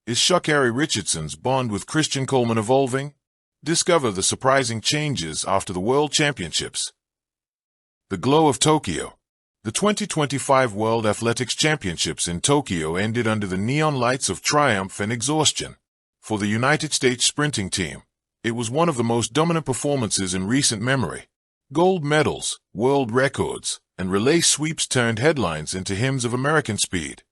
Is Sha Carri Richardson's bond with Christian Coleman evolving? Discover the surprising changes after the World Championships. The glow of Tokyo. The 2025 World Athletics Championships in Tokyo ended under the neon lights of triumph and exhaustion. For the United States sprinting team, it was one of the most dominant performances in recent memory. Gold medals, world records, and relay sweeps turned headlines into hymns of American speed.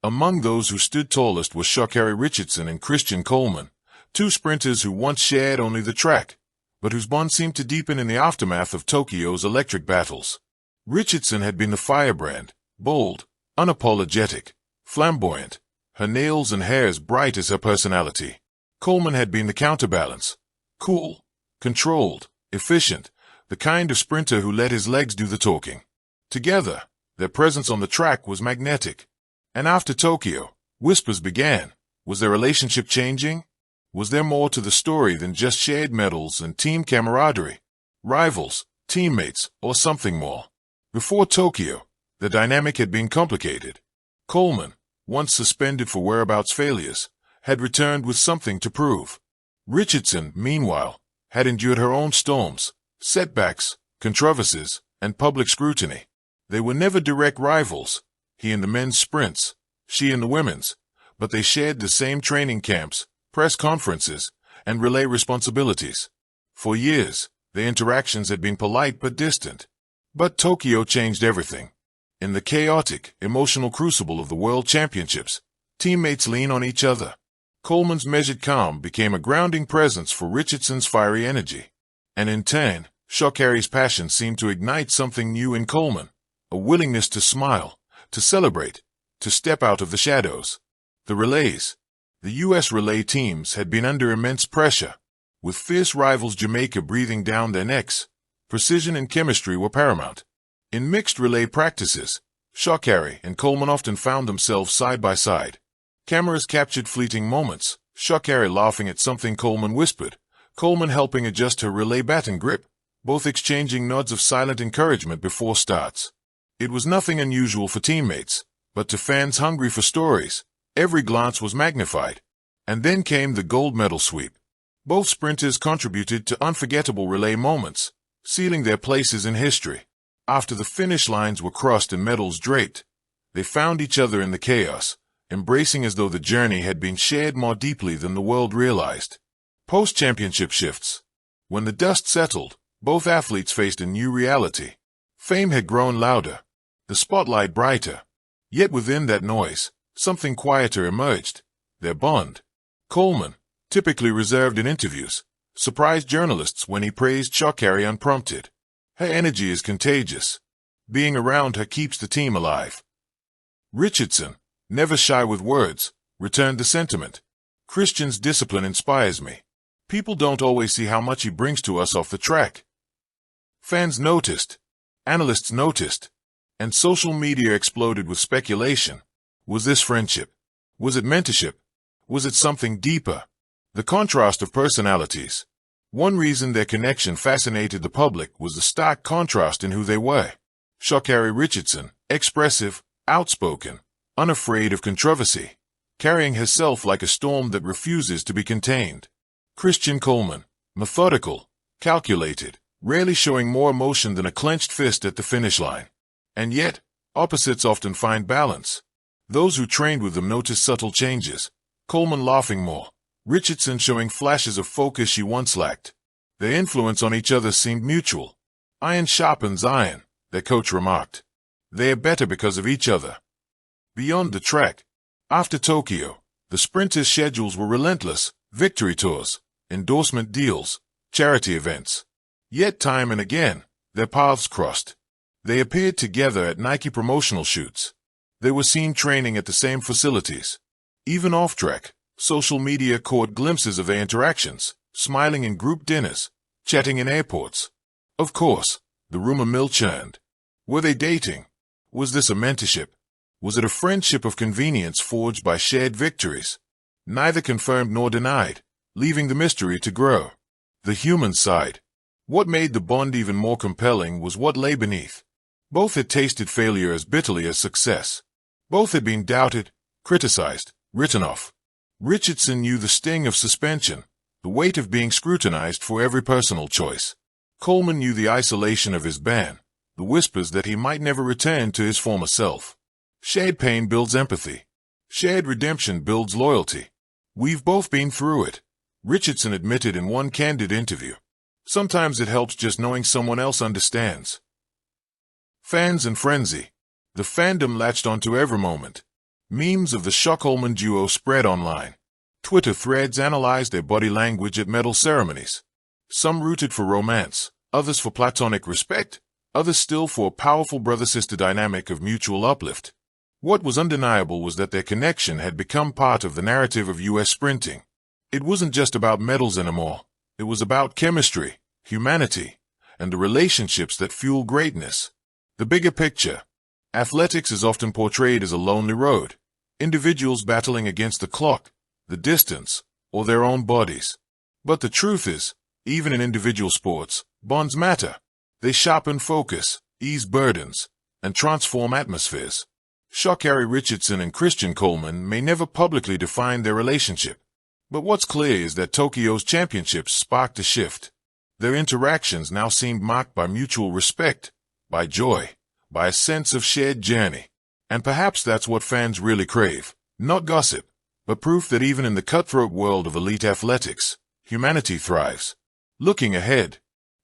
Among those who stood tallest were Sha Carri Richardson and Christian Coleman, two sprinters who once shared only the track, but whose bond seemed to deepen in the aftermath of Tokyo's electric battles. Richardson had been the firebrand, bold, unapologetic, flamboyant, her nails and hair as bright as her personality. Coleman had been the counterbalance, cool, controlled, efficient, the kind of sprinter who let his legs do the talking. Together, their presence on the track was magnetic. And after Tokyo, whispers began. Was their relationship changing? Was there more to the story than just shared medals and team camaraderie? Rivals, teammates, or something more? Before Tokyo, the dynamic had been complicated. Coleman, once suspended for whereabouts failures, had returned with something to prove. Richardson, meanwhile, had endured her own storms, setbacks, controversies, and public scrutiny. They were never direct rivals, he in the men's sprints, she in the women's, but they shared the same training camps, press conferences, and relay responsibilities. For years, their interactions had been polite but distant. But Tokyo changed everything. In the chaotic, emotional crucible of the World Championships, teammates lean on each other. Coleman's measured calm became a grounding presence for Richardson's fiery energy. And in turn, Sha Carri's passion seemed to ignite something new in Coleman, a willingness to smile, to celebrate, to step out of the shadows. The relays. The U.S. relay teams had been under immense pressure. With fierce rivals Jamaica breathing down their necks, precision and chemistry were paramount. In mixed relay practices, Sha Carri and Coleman often found themselves side by side. Cameras captured fleeting moments, Sha Carri laughing at something Coleman whispered, Coleman helping adjust her relay baton grip, both exchanging nods of silent encouragement before starts. It was nothing unusual for teammates, but to fans hungry for stories, every glance was magnified. And then came the gold medal sweep. Both sprinters contributed to unforgettable relay moments, sealing their places in history. After the finish lines were crossed and medals draped, they found each other in the chaos, embracing as though the journey had been shared more deeply than the world realized. Post-championship shifts. When the dust settled, both athletes faced a new reality. Fame had grown louder, the spotlight brighter. Yet within that noise, something quieter emerged. Their bond. Coleman, typically reserved in interviews, surprised journalists when he praised Sha Carri unprompted. Her energy is contagious. Being around her keeps the team alive. Richardson, never shy with words, returned the sentiment. Christian's discipline inspires me. People don't always see how much he brings to us off the track. Fans noticed. Analysts noticed. And social media exploded with speculation. Was this friendship? Was it mentorship? Was it something deeper? The contrast of personalities. One reason their connection fascinated the public was the stark contrast in who they were. Sha Carri Richardson, expressive, outspoken, unafraid of controversy, carrying herself like a storm that refuses to be contained. Christian Coleman, methodical, calculated, rarely showing more emotion than a clenched fist at the finish line. And yet, opposites often find balance. Those who trained with them noticed subtle changes. Coleman laughing more, Richardson showing flashes of focus she once lacked. Their influence on each other seemed mutual. Iron sharpens iron, their coach remarked. They are better because of each other. Beyond the track. After Tokyo, the sprinters' schedules were relentless, victory tours, endorsement deals, charity events. Yet time and again, their paths crossed. They appeared together at Nike promotional shoots. They were seen training at the same facilities. Even off-track, social media caught glimpses of their interactions, smiling in group dinners, chatting in airports. Of course, the rumor mill churned. Were they dating? Was this a mentorship? Was it a friendship of convenience forged by shared victories? Neither confirmed nor denied, leaving the mystery to grow. The human side. What made the bond even more compelling was what lay beneath. Both had tasted failure as bitterly as success. Both had been doubted, criticized, written off. Richardson knew the sting of suspension, the weight of being scrutinized for every personal choice. Coleman knew the isolation of his ban, the whispers that he might never return to his former self. Shared pain builds empathy. Shared redemption builds loyalty. We've both been through it, Richardson admitted in one candid interview. Sometimes it helps just knowing someone else understands. Fans and frenzy. The fandom latched onto every moment. Memes of the Sha-Coleman duo spread online. Twitter threads analyzed their body language at medal ceremonies. Some rooted for romance, others for platonic respect, others still for a powerful brother-sister dynamic of mutual uplift. What was undeniable was that their connection had become part of the narrative of U.S. sprinting. It wasn't just about medals anymore. It was about chemistry, humanity, and the relationships that fuel greatness. The bigger picture. Athletics is often portrayed as a lonely road. Individuals battling against the clock, the distance, or their own bodies. But the truth is, even in individual sports, bonds matter. They sharpen focus, ease burdens, and transform atmospheres. Sha Carri Richardson and Christian Coleman may never publicly define their relationship. But what's clear is that Tokyo's championships sparked a shift. Their interactions now seemed marked by mutual respect, by joy, by a sense of shared journey. And perhaps that's what fans really crave, not gossip, but proof that even in the cutthroat world of elite athletics, humanity thrives. Looking ahead,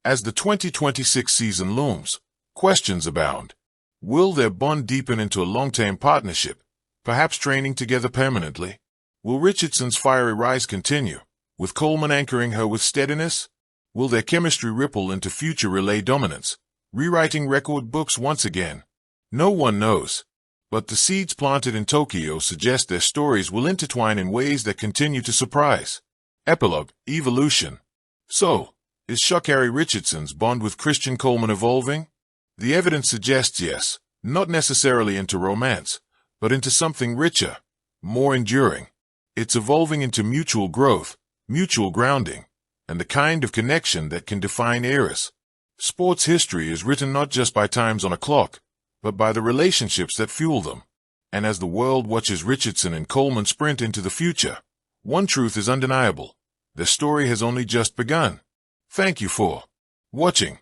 as the 2026 season looms, questions abound. Will their bond deepen into a long-term partnership, perhaps training together permanently? Will Richardson's fiery rise continue, with Coleman anchoring her with steadiness? Will their chemistry ripple into future relay dominance, rewriting record books once again? No one knows. But the seeds planted in Tokyo suggest their stories will intertwine in ways that continue to surprise. Epilogue, Evolution. So, is Sha Carri Richardson's bond with Christian Coleman evolving? The evidence suggests yes, not necessarily into romance, but into something richer, more enduring. It's evolving into mutual growth, mutual grounding, and the kind of connection that can define eras. Sports history is written not just by times on a clock, but by the relationships that fuel them. And as the world watches Richardson and Coleman sprint into the future, one truth is undeniable. Their story has only just begun. Thank you for watching.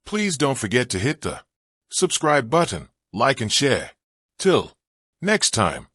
Please don't forget to hit the subscribe button, like and share. Till next time.